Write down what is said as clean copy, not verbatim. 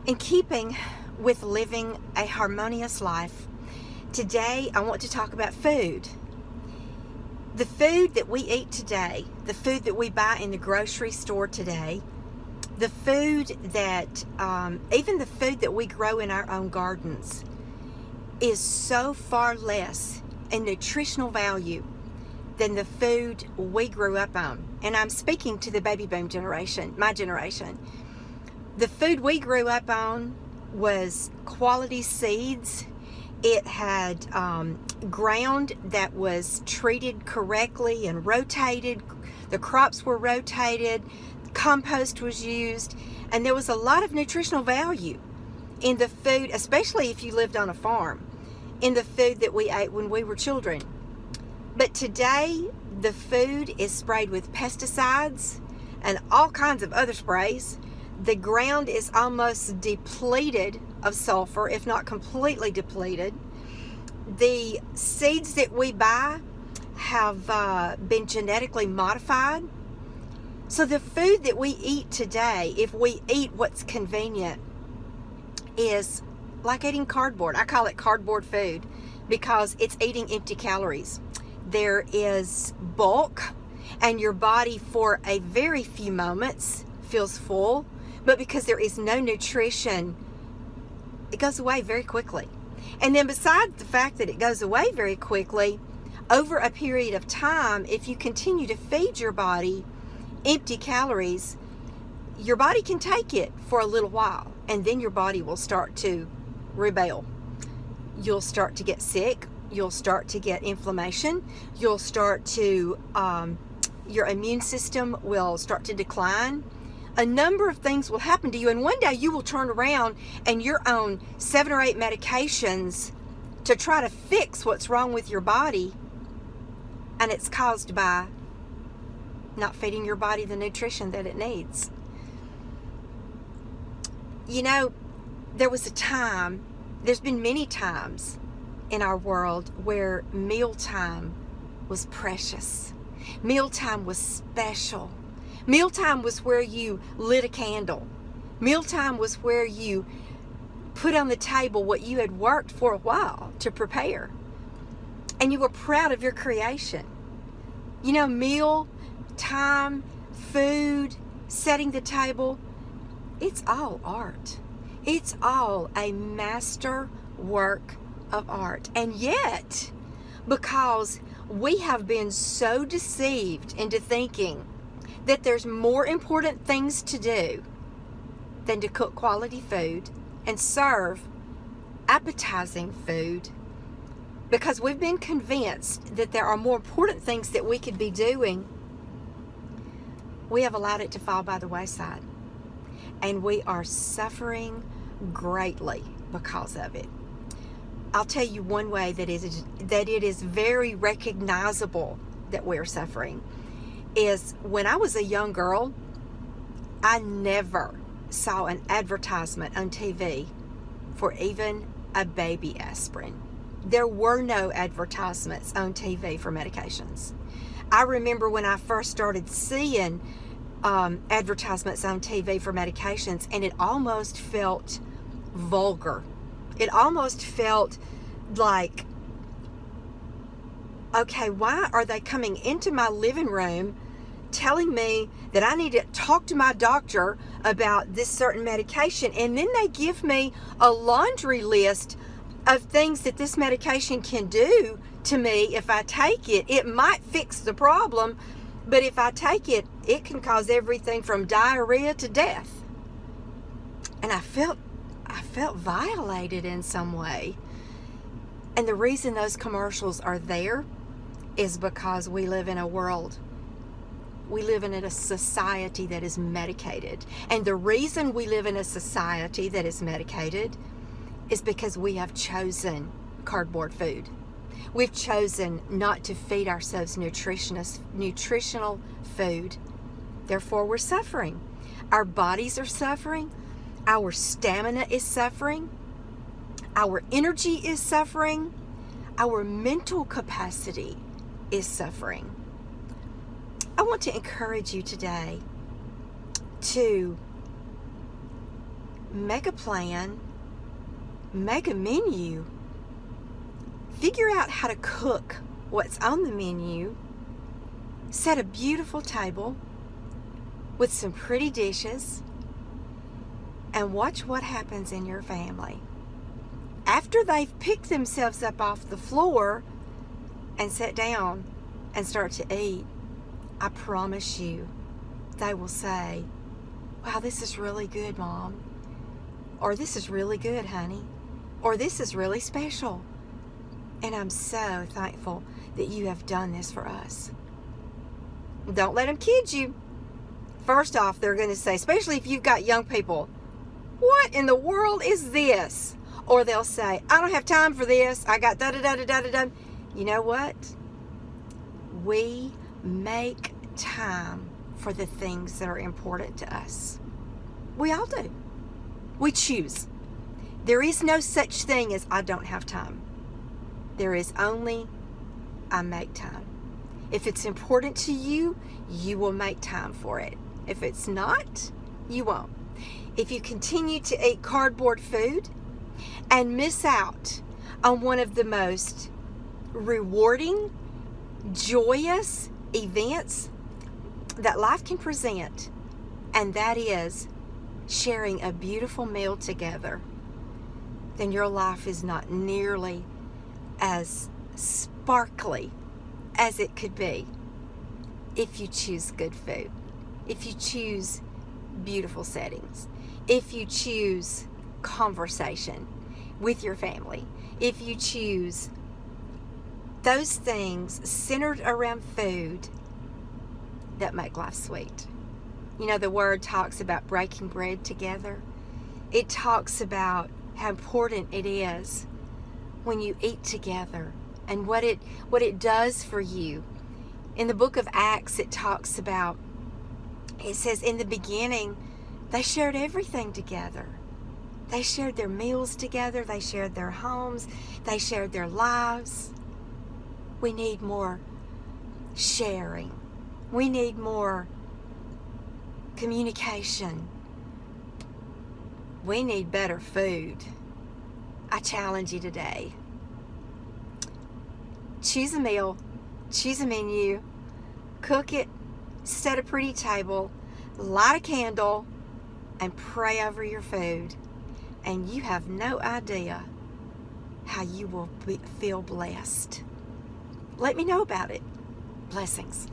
In keeping with living a harmonious life, today I want to talk about food. The food that we eat today, the food that we buy in the grocery store today, the food that, even the food that we grow in our own gardens, is so far less in nutritional value than the food we grew up on. And I'm speaking to the baby boom generation, my generation. The food we grew up on was quality seeds. It had ground that was treated correctly and rotated. The crops were rotated. Compost was used. And there was a lot of nutritional value in the food, especially if you lived on a farm, in the food that we ate when we were children. But today, the food is sprayed with pesticides and all kinds of other sprays. The ground is almost depleted of sulfur, if not completely depleted. The seeds that we buy have been genetically modified. So the food that we eat today, if we eat what's convenient, is like eating cardboard. I call it cardboard food because it's eating empty calories. There is bulk, and your body for a very few moments feels full. But because there is no nutrition, it goes away very quickly. And then besides the fact that it goes away very quickly, over a period of time, if you continue to feed your body empty calories, your body can take it for a little while, and then your body will start to rebel. You'll start to get sick. You'll start to get inflammation. You'll start to, your immune system will start to decline. A number of things will happen to you, and one day you will turn around and you're on 7 or 8 medications to try to fix what's wrong with your body, and it's caused by not feeding your body the nutrition that it needs. You know, there was a time, there's been many times in our world where mealtime was precious. Mealtime was special. Mealtime was where you lit a candle. Mealtime was where you put on the table what you had worked for a while to prepare. And you were proud of your creation. You know, meal, time, food, setting the table, it's all art. It's all a master work of art. And yet, because we have been so deceived into thinking that there's more important things to do than to cook quality food and serve appetizing food, because we've been convinced that there are more important things that we could be doing, we have allowed it to fall by the wayside. And we are suffering greatly because of it. I'll tell you one way that it is very recognizable that we're suffering is when I was a young girl, I never saw an advertisement on TV for even a baby aspirin. There were no advertisements on TV for medications. I remember when I first started seeing advertisements on TV for medications, and it almost felt vulgar. It almost felt like, okay, why are they coming into my living room telling me that I need to talk to my doctor about this certain medication, and then they give me a laundry list of things that this medication can do to me if I take it. It might fix the problem, but if I take it, it can cause everything from diarrhea to death. And I felt violated in some way. And the reason those commercials are there is because we live in a world, we live in a society that is medicated. And the reason we live in a society that is medicated is because we have chosen cardboard food. We've chosen not to feed ourselves nutritional food. Therefore, we're suffering. Our bodies are suffering. Our stamina is suffering. Our energy is suffering. Our mental capacity is suffering. I want to encourage you today to make a plan, make a menu, figure out how to cook what's on the menu, set a beautiful table with some pretty dishes, and watch what happens in your family. After they've picked themselves up off the floor and sat down and start to eat, I promise you, they will say, "Wow, this is really good, Mom." Or, "This is really good, honey." Or, "This is really special. And I'm so thankful that you have done this for us." Don't let them kid you. First off, they're going to say, especially if you've got young people, "What in the world is this?" Or they'll say, "I don't have time for this. I got da-da-da-da-da-da-da." You know what? We make time for the things that are important to us. We all do. We choose. There is no such thing as "I don't have time." There is only "I make time." If it's important to you, you will make time for it. If it's not, you won't. If you continue to eat cardboard food and miss out on one of the most rewarding, joyous events that life can present, and that is sharing a beautiful meal together, then your life is not nearly as sparkly as it could be if you choose good food, if you choose beautiful settings, if you choose conversation with your family, if you choose those things centered around food that make life sweet. You know, the Word talks about breaking bread together. It talks about how important it is when you eat together and what it does for you. In the book of Acts, it talks about, it says, in the beginning, they shared everything together. They shared their meals together. They shared their homes. They shared their lives. We need more sharing. We need more communication. We need better food. I challenge you today. Choose a meal. Choose a menu. Cook it. Set a pretty table. Light a candle. And pray over your food. And you have no idea how you will feel blessed. Let me know about it. Blessings.